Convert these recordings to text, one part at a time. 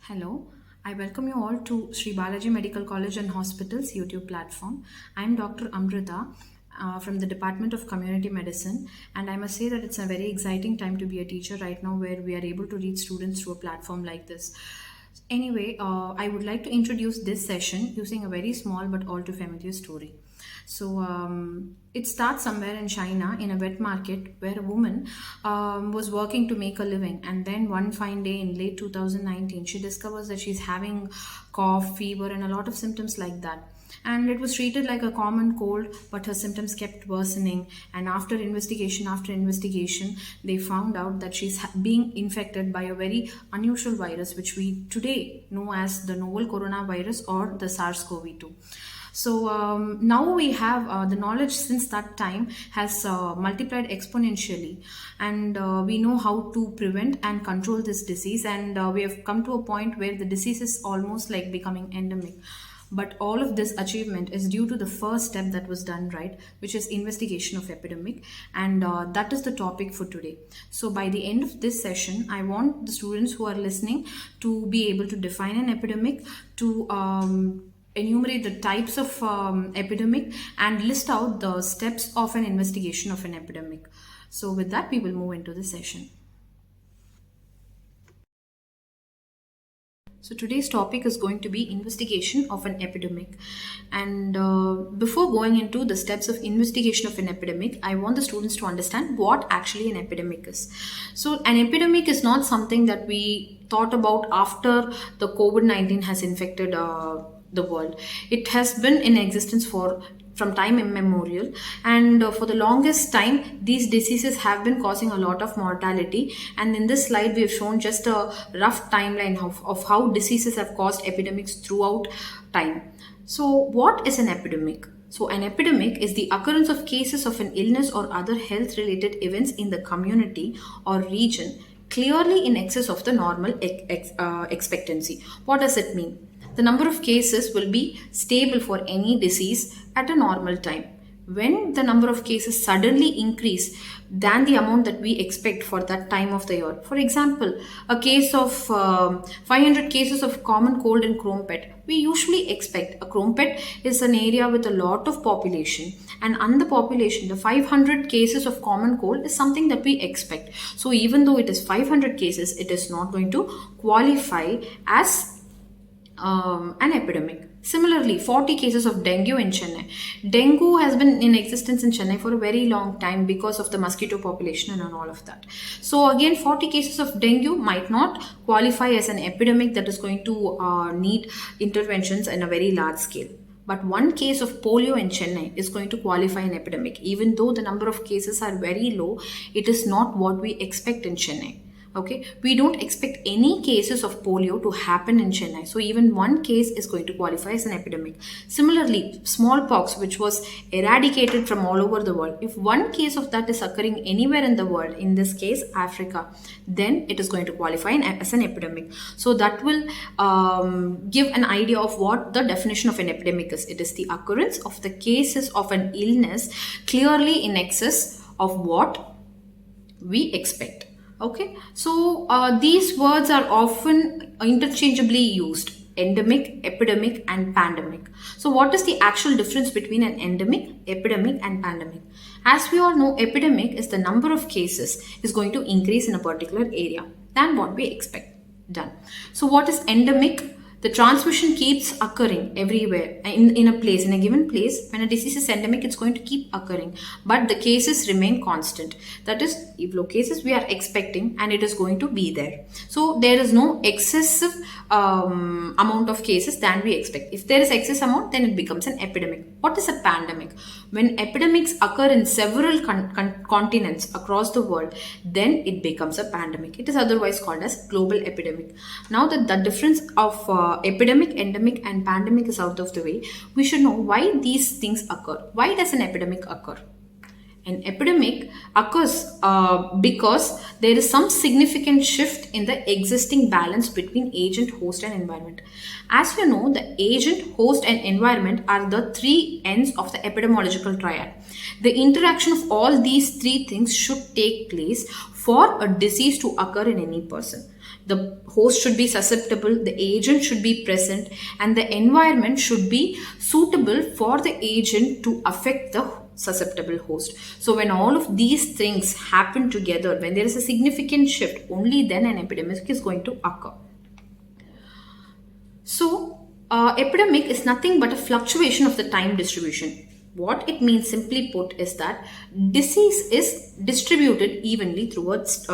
Hello, I welcome you all to Sree Balaji Medical College and Hospital's YouTube platform. I am Dr. Amrita from the Department of Community Medicine, and I must say that it's a very exciting time to be a teacher right now where we are able to reach students through a platform like this. Anyway, I would like to introduce this session using a very small but all too familiar story. It starts somewhere in China in a wet market where a woman was working to make a living, and then one fine day in late 2019 she discovers that she's having cough, fever and a lot of symptoms like that, and it was treated like a common cold, but her symptoms kept worsening, and after investigation they found out that she's being infected by a very unusual virus which we today know as the novel coronavirus or the SARS-CoV-2. Now we have the knowledge since that time has multiplied exponentially, and we know how to prevent and control this disease, and we have come to a point where the disease is almost like becoming endemic. But all of this achievement is due to the first step that was done right, which is investigation of epidemic, and that is the topic for today. So by the end of this session, I want the students who are listening to be able to define an epidemic, to enumerate the types of epidemic, and list out the steps of an investigation of an epidemic. So with that, we will move into the session. So today's topic is going to be investigation of an epidemic. And before going into the steps of investigation of an epidemic, I want the students to understand what actually an epidemic is. So an epidemic is not something that we thought about after the COVID-19 has infected the world. It has been in existence from time immemorial, and for the longest time these diseases have been causing a lot of mortality, and in this slide we have shown just a rough timeline of how diseases have caused epidemics throughout time. So what is an epidemic? So an epidemic is the occurrence of cases of an illness or other health related events in the community or region clearly in excess of the normal expectancy. What does it mean? The number of cases will be stable for any disease at a normal time. When the number of cases suddenly increase than the amount that we expect for that time of the year. For example, a case of 500 cases of common cold in Crumpet. We usually expect a Crumpet is an area with a lot of population, and on the population, the 500 cases of common cold is something that we expect. So even though it is 500 cases, it is not going to qualify as an epidemic. Similarly, 40 cases of dengue in Chennai. Dengue has been in existence in Chennai for a very long time because of the mosquito population and all of that. So again, 40 cases of dengue might not qualify as an epidemic that is going to need interventions in a very large scale. But one case of polio in Chennai is going to qualify an epidemic. Even though the number of cases are very low, it is not what we expect in Chennai. Okay, we don't expect any cases of polio to happen in Chennai. So even one case is going to qualify as an epidemic. Similarly, smallpox, which was eradicated from all over the world, if one case of that is occurring anywhere in the world, in this case Africa, then it is going to qualify as an epidemic. So that will give an idea of what the definition of an epidemic is. It is the occurrence of the cases of an illness clearly in excess of what we expect. Okay, so these words are often interchangeably used: endemic, epidemic and pandemic. So what is the actual difference between an endemic, epidemic and pandemic? As we all know, epidemic is the number of cases is going to increase in a particular area than what we expect. Done. So what is endemic? The transmission keeps occurring everywhere in a place, in a given place. When a disease is endemic, it's going to keep occurring, but the cases remain constant. That is, if low cases we are expecting, and it is going to be there. So there is no excessive amount of cases than we expect. If there is excess amount, then it becomes an epidemic. What is a pandemic? When epidemics occur in several continents across the world, then it becomes a pandemic. It is otherwise called as global epidemic. Now that the difference of epidemic, endemic and pandemic is out of the way, we should know why these things occur. Why does an epidemic occur? An epidemic occurs because there is some significant shift in the existing balance between agent, host and environment. As you know, the agent, host and environment are the three ends of the epidemiological triad. The interaction of all these three things should take place for a disease to occur in any person. The host should be susceptible, the agent should be present, and the environment should be suitable for the agent to affect the susceptible host. So when all of these things happen together, when there is a significant shift, only then an epidemic is going to occur. So epidemic is nothing but a fluctuation of the time distribution. What it means, simply put, is that disease is distributed evenly towards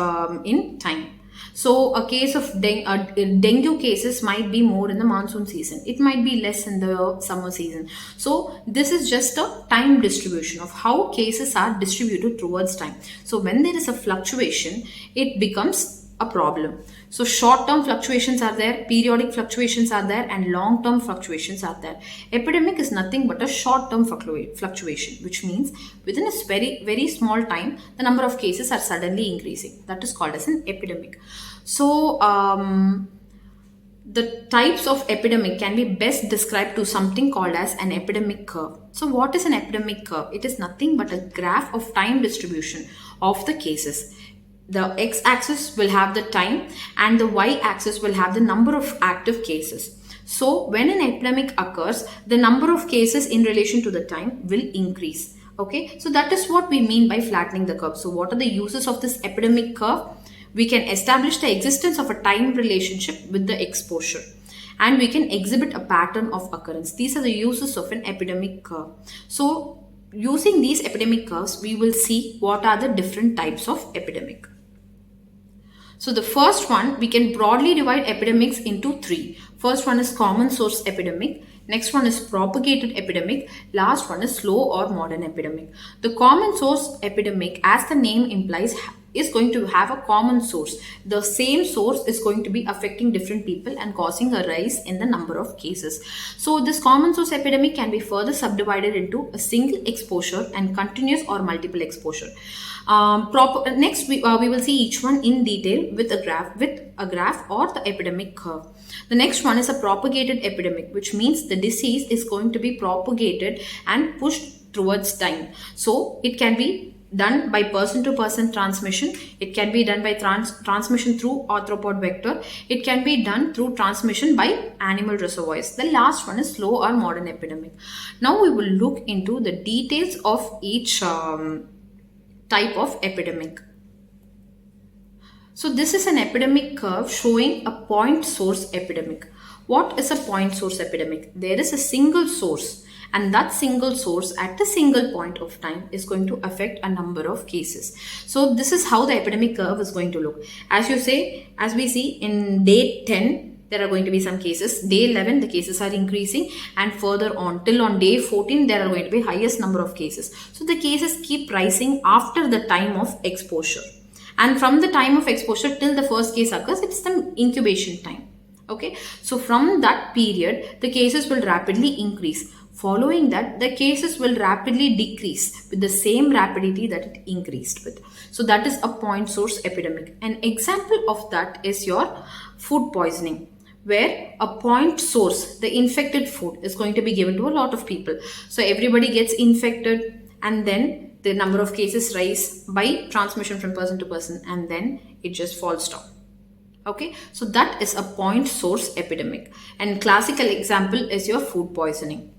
in time. So a case of dengue cases might be more in the monsoon season. It might be less in the summer season. So this is just a time distribution of how cases are distributed towards time. So when there is a fluctuation, it becomes a problem. So short-term fluctuations are there, periodic fluctuations are there, and long-term fluctuations are there. Epidemic is nothing but a short-term fluctuation, which means within a very, very small time, the number of cases are suddenly increasing. That is called as an epidemic. So the types of epidemic can be best described to something called as an epidemic curve. So what is an epidemic curve? It is nothing but a graph of time distribution of the cases. The x-axis will have the time and the y-axis will have the number of active cases. So when an epidemic occurs, the number of cases in relation to the time will increase. Okay, so that is what we mean by flattening the curve. So what are the uses of this epidemic curve? We can establish the existence of a time relationship with the exposure, and we can exhibit a pattern of occurrence. These are the uses of an epidemic curve. So using these epidemic curves, we will see what are the different types of epidemic. So the first one, we can broadly divide epidemics into three. First one is common source epidemic. Next one is propagated epidemic. Last one is slow or modern epidemic. The common source epidemic, as the name implies, is going to have a common source. The same source is going to be affecting different people and causing a rise in the number of cases. So this common source epidemic can be further subdivided into a single exposure and continuous or multiple exposure. Next, we will see each one in detail with a graph or the epidemic curve. The next one is a propagated epidemic, which means the disease is going to be propagated and pushed towards time. So it can be done by person-to-person transmission. It can be done by transmission through arthropod vector. It can be done through transmission by animal reservoirs. The last one is slow or modern epidemic. Now we will look into the details of each type of epidemic. So this is an epidemic curve showing a point source epidemic. What is a point source epidemic? There is a single source, and that single source at a single point of time is going to affect a number of cases. So this is how the epidemic curve is going to look. As we see in day 10, there are going to be some cases. Day 11, the cases are increasing, and further on till on day 14, there are going to be highest number of cases. So the cases keep rising after the time of exposure. And from the time of exposure till the first case occurs, it's the incubation time. Okay, so from that period, the cases will rapidly increase. Following that, the cases will rapidly decrease with the same rapidity that it increased with. So that is a point source epidemic. An example of that is your food poisoning, where a point source, the infected food, is going to be given to a lot of people. So everybody gets infected, and then the number of cases rise by transmission from person to person, and then it just falls down. Okay, so that is a point source epidemic, and classical example is your food poisoning.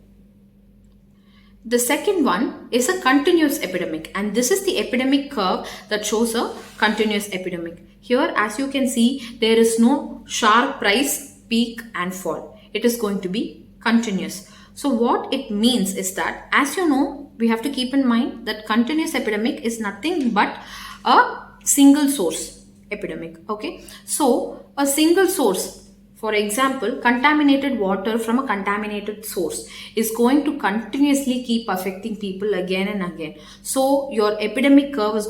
The second one is a continuous epidemic, and this is the epidemic curve that shows a continuous epidemic. Here, as you can see, there is no sharp rise, peak and fall. it is going to be continuous. So what it means is that, as you know, we have to keep in mind that continuous epidemic is nothing but a single source epidemic. Okay, so a single source, for example, contaminated water from a contaminated source is going to continuously keep affecting people again and again. So your epidemic curve is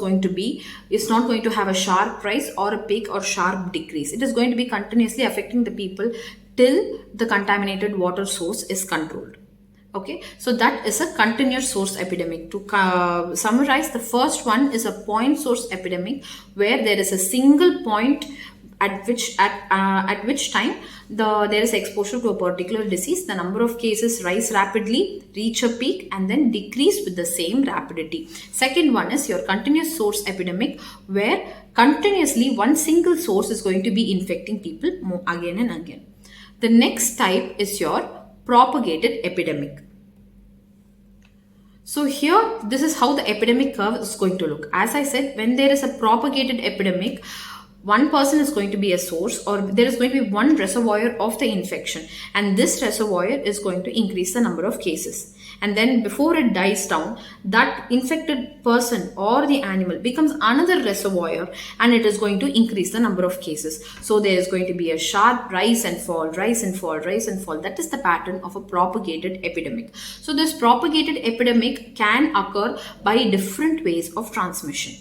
not going to have a sharp rise or a peak or sharp decrease. It is going to be continuously affecting the people till the contaminated water source is controlled. Okay, so that is a continuous source epidemic. To summarize, the first one is a point source epidemic, where there is a single point at which time there is exposure to a particular disease. The number of cases rise rapidly, reach a peak, and then decrease with the same rapidity. Second one is your continuous source epidemic, where continuously one single source is going to be infecting people again and again. The next type is your propagated epidemic. So here, this is how the epidemic curve is going to look. As I said, when there is a propagated epidemic, one person is going to be a source, or there is going to be one reservoir of the infection, and this reservoir is going to increase the number of cases. And then before it dies down, that infected person or the animal becomes another reservoir, and it is going to increase the number of cases. So there is going to be a sharp rise and fall, rise and fall, rise and fall. That is the pattern of a propagated epidemic. So this propagated epidemic can occur by different ways of transmission.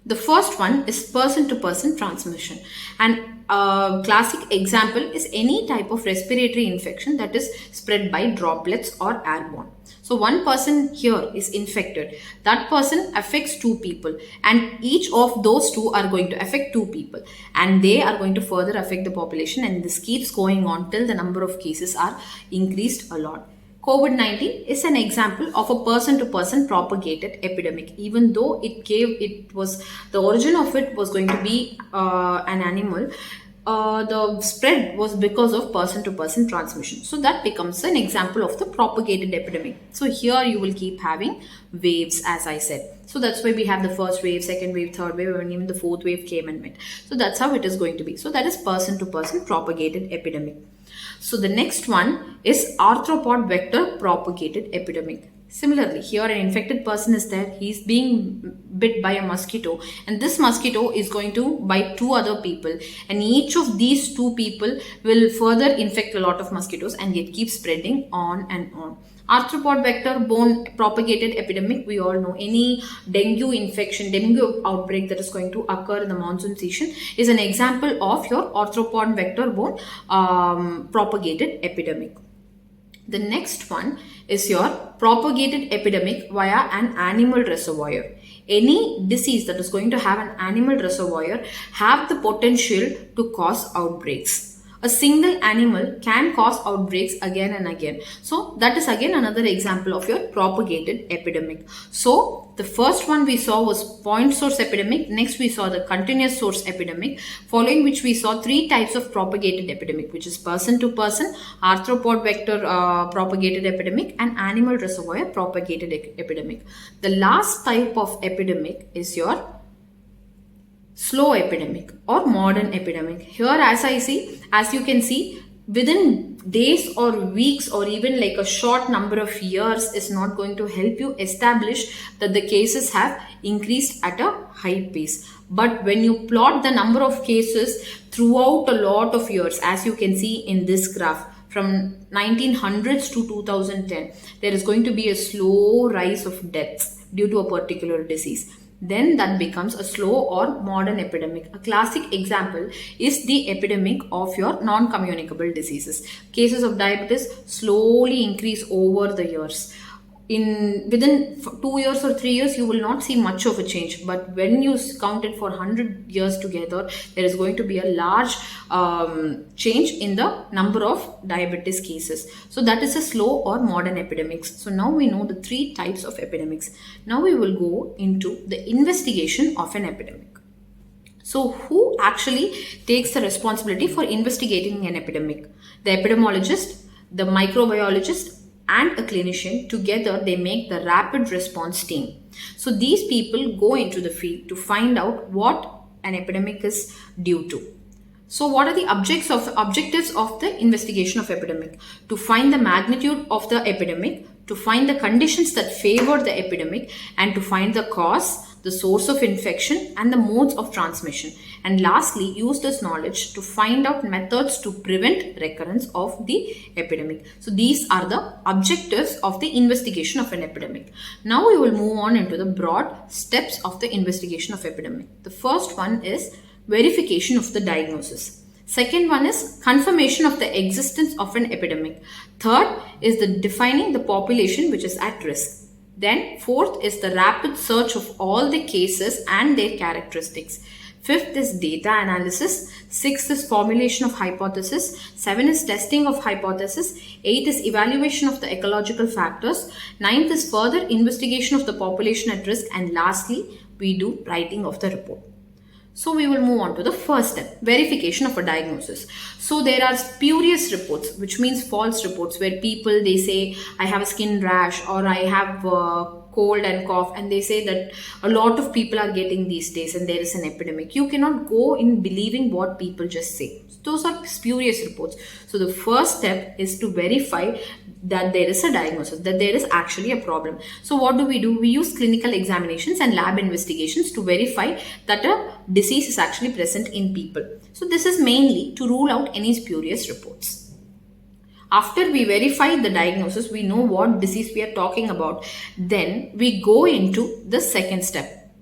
The first one is person-to-person transmission, and a classic example is any type of respiratory infection that is spread by droplets or airborne. So one person here is infected, that person affects two people, and each of those two are going to affect two people, and they are going to further affect the population, and this keeps going on till the number of cases are increased a lot. COVID-19 is an example of a person-to-person propagated epidemic. Even though the origin of it was going to be an animal, the spread was because of person-to-person transmission. So that becomes an example of the propagated epidemic. So here you will keep having waves, as I said. So that's why we have the first wave, second wave, third wave, and even the fourth wave came and went. So that's how it is going to be. So that is person-to-person propagated epidemic. So the next one is arthropod vector propagated epidemic. Similarly, here an infected person is there, he is being bit by a mosquito, and this mosquito is going to bite two other people, and each of these two people will further infect a lot of mosquitoes, and it keeps spreading on and on. Arthropod vector bone propagated epidemic, we all know any dengue outbreak that is going to occur in the monsoon season is an example of your arthropod vector bone propagated epidemic. The next one is your propagated epidemic via an animal reservoir. Any disease that is going to have an animal reservoir have the potential to cause outbreaks. A single animal can cause outbreaks again and again. So that is again another example of your propagated epidemic. So the first one we saw was point source epidemic. Next we saw the continuous source epidemic, following which we saw three types of propagated epidemic, which is person to person, arthropod vector propagated epidemic, and animal reservoir propagated epidemic. The last type of epidemic is your slow epidemic or modern epidemic. Here, as you can see, within days or weeks or even like a short number of years is not going to help you establish that the cases have increased at a high pace. But when you plot the number of cases throughout a lot of years, as you can see in this graph, from 1900s to 2010, there is going to be a slow rise of deaths due to a particular disease. Then that becomes a slow or modern epidemic. A classic example is the epidemic of your non-communicable diseases. Cases of diabetes slowly increase over the years. Within 2 years or 3 years, you will not see much of a change. But when you count it for 100 years together, there is going to be a large change in the number of diabetes cases. So that is a slow or modern epidemics. So now we know the three types of epidemics. Now we will go into the investigation of an epidemic. So who actually takes the responsibility for investigating an epidemic? The epidemiologist, the microbiologist, and a clinician. Together they make the rapid response team. So these people go into the field to find out what an epidemic is due to. So what are the objectives of the investigation of epidemic? To find the magnitude of the epidemic, to find the conditions that favor the epidemic, and to find the cause, the source of infection, and the modes of transmission. And lastly, use this knowledge to find out methods to prevent recurrence of the epidemic. So these are the objectives of the investigation of an epidemic. Now we will move on into the broad steps of the investigation of epidemic. The first one is verification of the diagnosis. Second one is confirmation of the existence of an epidemic. Third is the defining the population which is at risk. Then fourth is the rapid search of all the cases and their characteristics. Fifth is data analysis. Sixth is formulation of hypothesis. Seven is testing of hypothesis. Eighth is evaluation of the ecological factors. Ninth is further investigation of the population at risk. And lastly, we do writing of the report. So we will move on to the first step, verification of a diagnosis. So there are spurious reports, which means false reports, where people, they say, I have a skin rash or I have cold and cough, and they say that a lot of people are getting these days and there is an epidemic. You cannot go in believing what people just say. Those are spurious reports. So the first step is to verify that there is a diagnosis, that there is actually a problem. So what do? We use clinical examinations and lab investigations to verify that a disease is actually present in people. So this is mainly to rule out any spurious reports. After we verify the diagnosis, we know what disease we are talking about. Then we go into the second step,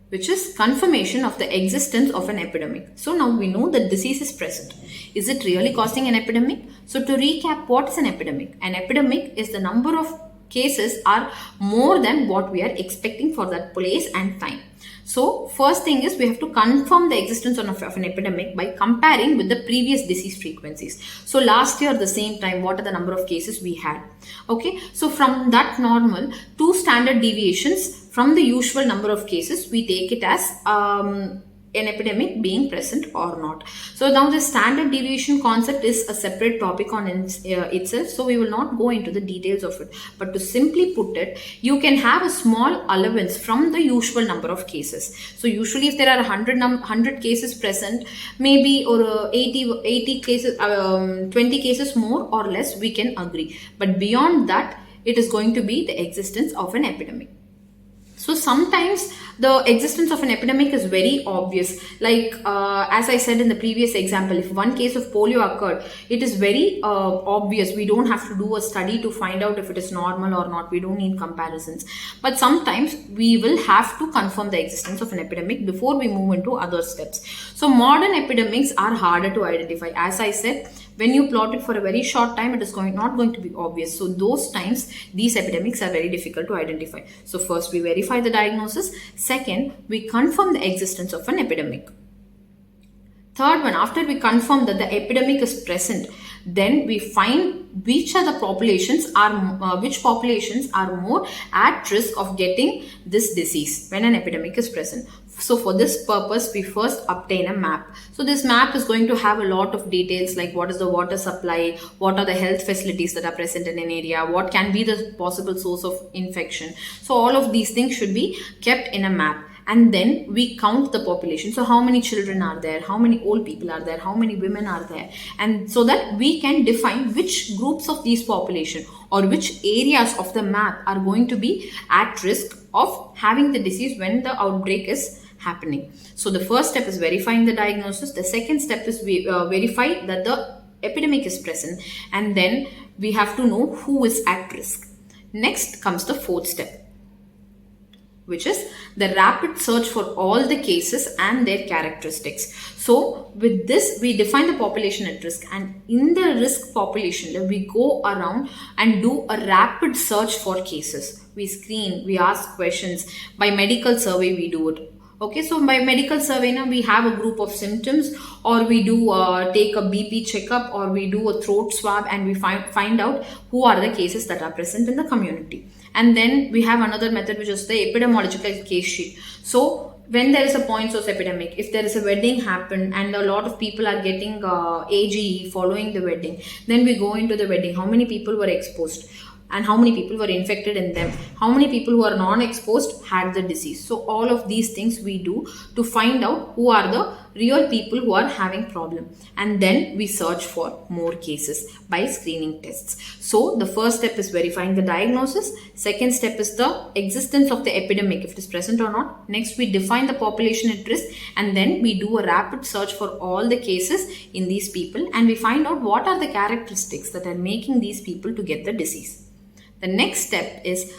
which is confirmation of the existence of an epidemic. So now we know that disease is present. Is it really causing an epidemic? So to recap, what is an epidemic? An epidemic is the number of cases are more than what we are expecting for that place and time. So first thing is we have to confirm the existence of an epidemic by comparing with the previous disease frequencies. So last year, the same time, what are the number of cases we had? Okay, so from that normal, 2 standard deviations from the usual number of cases, we take it as an epidemic being present or not. So now the standard deviation concept is a separate topic on itself, so we will not go into the details of it. But to simply put it, you can have a small allowance from the usual number of cases. So usually if there are 100 cases present, maybe or 80 cases, 20 cases more or less, we can agree. But beyond that, it is going to be the existence of an epidemic. So sometimes the existence of an epidemic is very obvious. Like as I said in the previous example, if one case of polio occurred, it is very obvious. We don't have to do a study to find out if it is normal or not. We don't need comparisons. But sometimes we will have to confirm the existence of an epidemic before we move into other steps. So modern epidemics are harder to identify. As I said, when you plot it for a very short time, it is not going to be obvious. So those times, these epidemics are very difficult to identify. So first we verify the diagnosis. Second, we confirm the existence of an epidemic. Third one, after we confirm that the epidemic is present, then we find which populations are more at risk of getting this disease when an epidemic is present. So for this purpose, we first obtain a map. So this map is going to have a lot of details like what is the water supply, what are the health facilities that are present in an area, what can be the possible source of infection. So all of these things should be kept in a map. And then we count the population. So how many children are there? How many old people are there? How many women are there? And so that we can define which groups of these population or which areas of the map are going to be at risk of having the disease when the outbreak is happening. So the first step is verifying the diagnosis. The second step is we verify that the epidemic is present. And then we have to know who is at risk. Next comes the fourth step, which is the rapid search for all the cases and their characteristics. So with this, we define the population at risk, and in the risk population, we go around and do a rapid search for cases. We screen, we ask questions. By medical survey, we do it. Okay, so by medical survey, now we have a group of symptoms, or we do take a BP checkup, or we do a throat swab, and we find out who are the cases that are present in the community. And then we have another method, which is the epidemiological case sheet. So when there is a point source epidemic, if there is a wedding happen and a lot of people are getting AGE following the wedding, then we go into the wedding. How many people were exposed? and how many people were infected in them, how many people who are non-exposed had the disease. So all of these things we do to find out who are the real people who are having problem, and then we search for more cases by screening tests. So the first step is verifying the diagnosis, second step is the existence of the epidemic, if it is present or not. Next, we define the population at risk, and then we do a rapid search for all the cases in these people, and we find out what are the characteristics that are making these people to get the disease. The next step is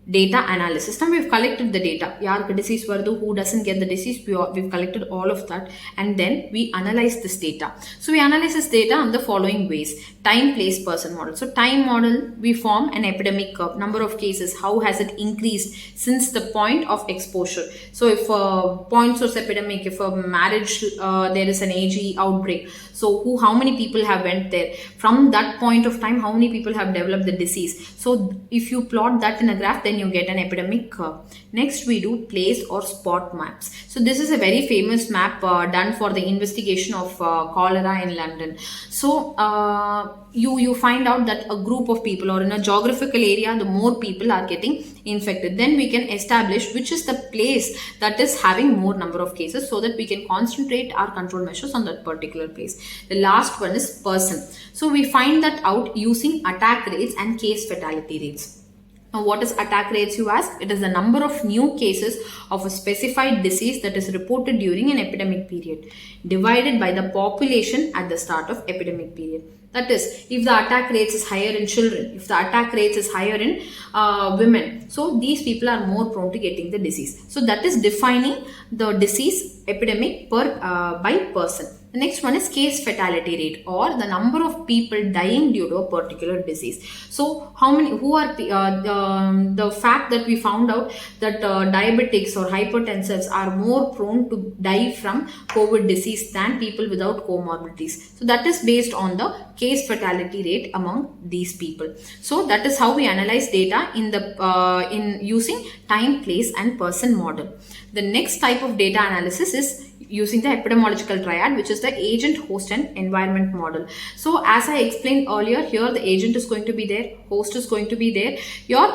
data analysis. Now we've collected the data. Yarku disease vardu, who doesn't get the disease, we've collected all of that, and then we analyze this data. So we analyze this data on the following ways: time, place, person model. So time model, we form an epidemic curve, number of cases, how has it increased since the point of exposure. So if a point source epidemic, if a marriage, there is an AG outbreak, so how many people have went there from that point of time, how many people have developed the disease. So if you plot that in a graph, then you get an epidemic curve. Next, we do place or spot maps. So this is a very famous map done for the investigation of cholera in London. So you find out that a group of people, or in a geographical area, the more people are getting infected, then we can establish which is the place that is having more number of cases, so that we can concentrate our control measures on that particular place. The last one is person. So we find that out using attack rates and case fatality rates. Now, what is attack rates, you ask? It is the number of new cases of a specified disease that is reported during an epidemic period, divided by the population at the start of epidemic period. That is, if the attack rates is higher in children, if the attack rates is higher in women, so these people are more prone to getting the disease. So that is defining the disease epidemic by person. The next one is case fatality rate, or the number of people dying due to a particular disease. So how many, who are the fact that we found out that diabetics or hypertensives are more prone to die from COVID disease than people without comorbidities. So that is based on the case fatality rate among these people. So that is how we analyze data in using time, place and person model. The next type of data analysis is using the epidemiological triad, which is the agent, host and environment model. So as I explained earlier, here the agent is going to be there, host is going to be there, your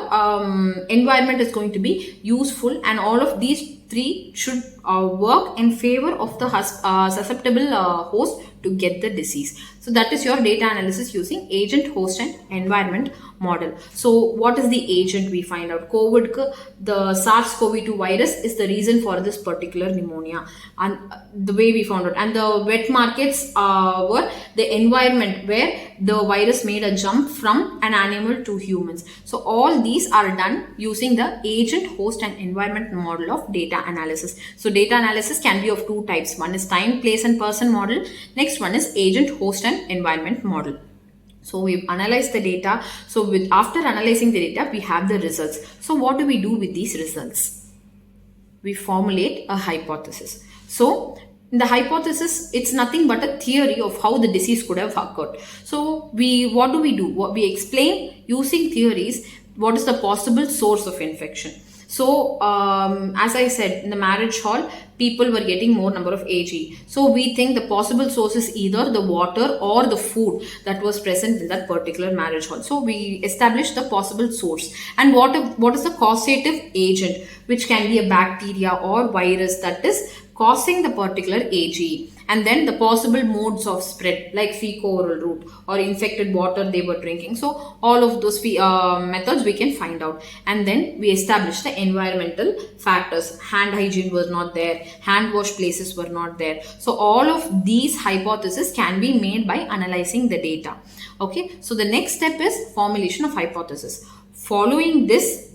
environment is going to be useful, and all of these three should work in favor of the susceptible host to get the disease. So that is your data analysis using agent, host and environment model. So what is the agent? We find out COVID, the SARS-CoV-2 virus is the reason for this particular pneumonia, and the way we found out. And the wet markets were the environment where the virus made a jump from an animal to humans. So all these are done using the agent, host and environment model of data analysis. So data analysis can be of two types. One is time, place and person model. Next one is agent, host and environment model. So we've analyzed the data. So after analyzing the data, we have the results. So what do we do with these results? We formulate a hypothesis. So in the hypothesis, it's nothing but a theory of how the disease could have occurred. So what do? We explain using theories what is the possible source of infection. So as I said, in the marriage hall, people were getting more number of AG. So we think the possible source is either the water or the food that was present in that particular marriage hall. So we established the possible source. And what is the causative agent, which can be a bacteria or virus that is causing the particular AG. And then the possible modes of spread, like fecal-oral route or infected water they were drinking. So all of those methods we can find out. And then we establish the environmental factors. Hand hygiene was not there, hand wash places were not there. So all of these hypotheses can be made by analyzing the data. Okay, so the next step is formulation of hypothesis. Following this,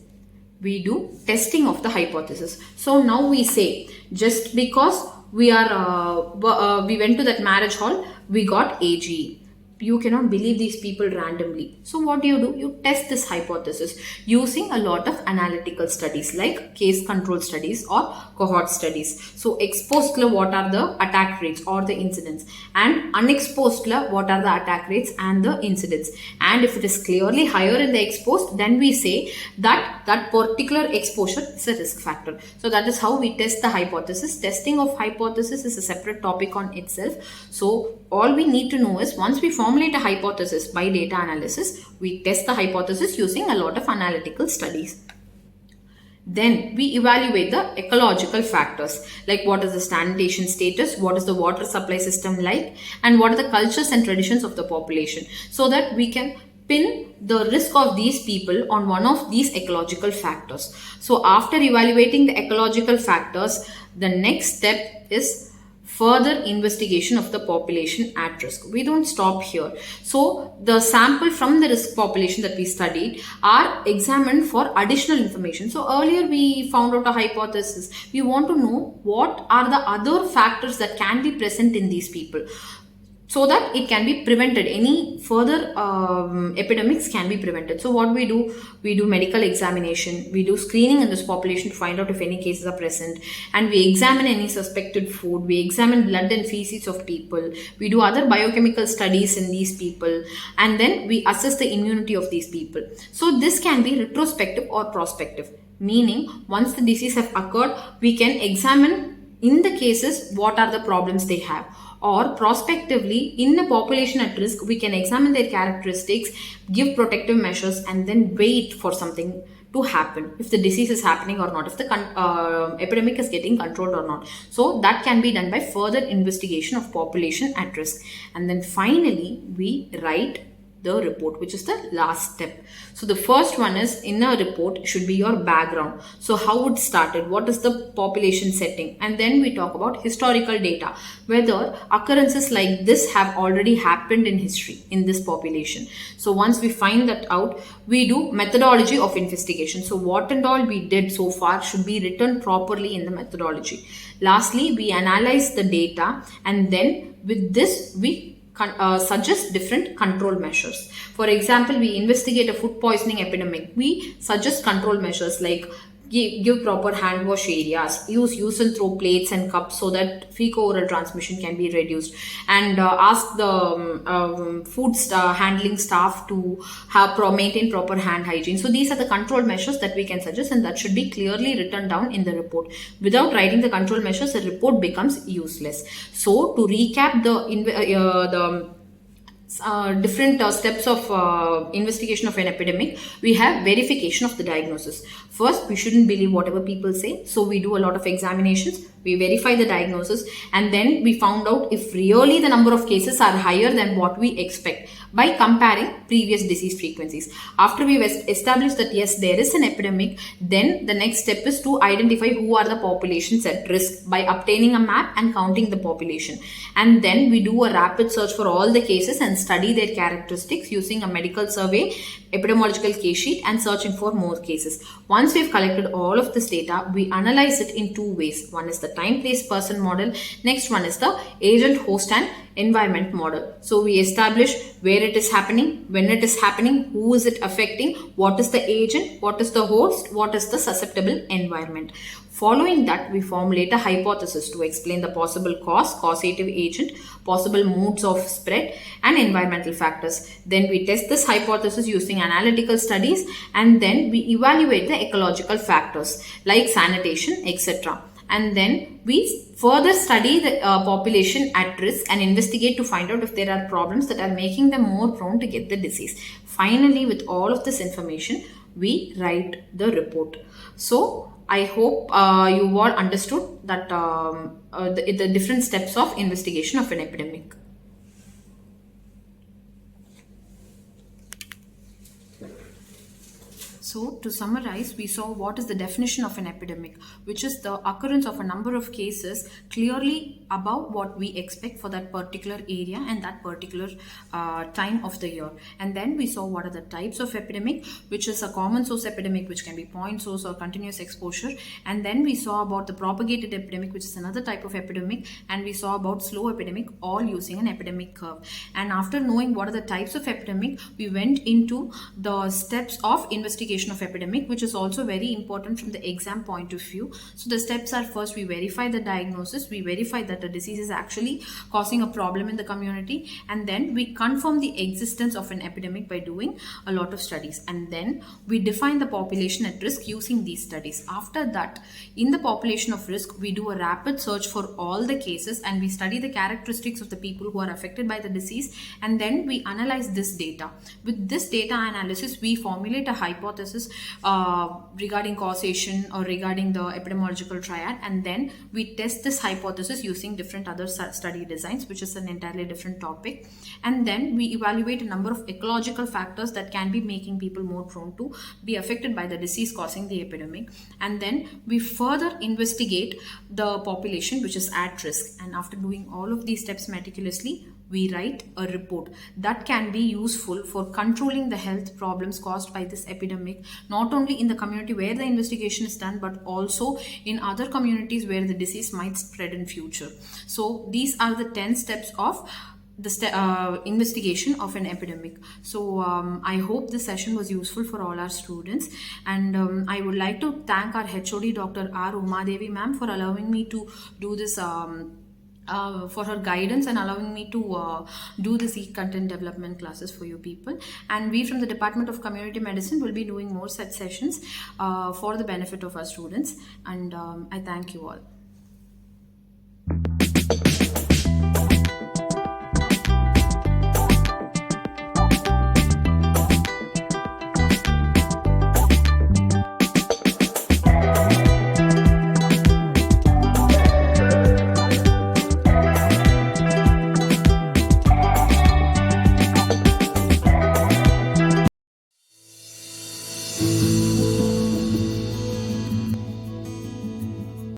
we do testing of the hypothesis. So now we say, just because we went to that marriage hall, we got AG. You cannot believe these people randomly. So what do? You test this hypothesis using a lot of analytical studies like case control studies or cohort studies. So exposed, what are the attack rates or the incidence, and unexposed, what are the attack rates and the incidence. And if it is clearly higher in the exposed, then we say that that particular exposure is a risk factor. So that is how we test the hypothesis. Testing of hypothesis is a separate topic on itself. So all we need to know is, once we formulate a hypothesis by data analysis, we test the hypothesis using a lot of analytical studies. Then we evaluate the ecological factors, like what is the sanitation status, what is the water supply system like, and what are the cultures and traditions of the population, so that we can pin the risk of these people on one of these ecological factors. So after evaluating the ecological factors, the next step is further investigation of the population at risk. We don't stop here. So the sample from the risk population that we studied are examined for additional information. So earlier we found out a hypothesis. We want to know what are the other factors that can be present in these people, so that it can be prevented. Any further epidemics can be prevented. So what we do medical examination, we do screening in this population to find out if any cases are present, and we examine any suspected food, we examine blood and feces of people, we do other biochemical studies in these people, and then we assess the immunity of these people. So this can be retrospective or prospective, meaning once the disease have occurred, we can examine in the cases what are the problems they have, or prospectively in the population at risk, we can examine their characteristics, give protective measures, and then wait for something to happen, if the disease is happening or not, if the epidemic is getting controlled or not. So that can be done by further investigation of population at risk. And then finally we write the report, which is the last step. So the first one is, in a report should be your background. So how it started, what is the population setting, and then we talk about historical data, whether occurrences like this have already happened in history in this population. So once we find that out, we do methodology of investigation. So what and all we did so far should be written properly in the methodology. Lastly, we analyze the data, and then with this we suggest different control measures. For example, we investigate a food poisoning epidemic. We suggest control measures like give proper hand wash areas, use and throw plates and cups so that fecal-oral transmission can be reduced, and ask the food handling staff to maintain proper hand hygiene. So these are the control measures that we can suggest, and that should be clearly written down in the report. Without writing the control measures, the report becomes useless. So to recap the different steps of investigation of an epidemic, we have verification of the diagnosis. First, we shouldn't believe whatever people say, so we do a lot of examinations, we verify the diagnosis, and then we found out if really the number of cases are higher than what we expect by comparing previous disease frequencies. After we've established that yes, there is an epidemic, then the next step is to identify who are the populations at risk by obtaining a map and counting the population. And then we do a rapid search for all the cases and study their characteristics using a medical survey, epidemiological case sheet, and searching for more cases. Once we've collected all of this data, we analyze it in two ways. One is the time, place, person model. Next one is the agent, host, and environment model. So we establish where it is happening, when it is happening, who is it affecting, what is the agent, what is the host, what is the susceptible environment. Following that, we formulate a hypothesis to explain the possible cause, causative agent, possible modes of spread, and environmental factors. Then we test this hypothesis using analytical studies, and then we evaluate the ecological factors like sanitation, etc. And then we further study the population at risk and investigate to find out if there are problems that are making them more prone to get the disease. Finally, with all of this information, we write the report. So I hope you all understood that the different steps of investigation of an epidemic. So to summarize, we saw what is the definition of an epidemic, which is the occurrence of a number of cases clearly above what we expect for that particular area and that particular time of the year. And then we saw what are the types of epidemic, which is a common source epidemic, which can be point source or continuous exposure. And then we saw about the propagated epidemic, which is another type of epidemic. And we saw about slow epidemic, all using an epidemic curve. And after knowing what are the types of epidemic, we went into the steps of investigation investigation of epidemic, which is also very important from the exam point of view. So the steps are: first, we verify the diagnosis, we verify that the disease is actually causing a problem in the community, and then we confirm the existence of an epidemic by doing a lot of studies, and then we define the population at risk using these studies. After that, in the population of risk, we do a rapid search for all the cases, and we study the characteristics of the people who are affected by the disease, and then we analyze this data. With this data analysis, we formulate a hypothesis regarding causation or regarding the epidemiological triad, and then we test this hypothesis using different other study designs, which is an entirely different topic. And then we evaluate a number of ecological factors that can be making people more prone to be affected by the disease causing the epidemic, and then we further investigate the population which is at risk. And after doing all of these steps meticulously, we write a report that can be useful for controlling the health problems caused by this epidemic, not only in the community where the investigation is done, but also in other communities where the disease might spread in future. So these are the 10 steps of the investigation of an epidemic. So I hope this session was useful for all our students, and I would like to thank our HOD, Dr. R. Umadevi ma'am, for allowing me to do this for her guidance and allowing me to do this e-content development classes for you people. And we from the Department of Community Medicine will be doing more such sessions for the benefit of our students, and I thank you all.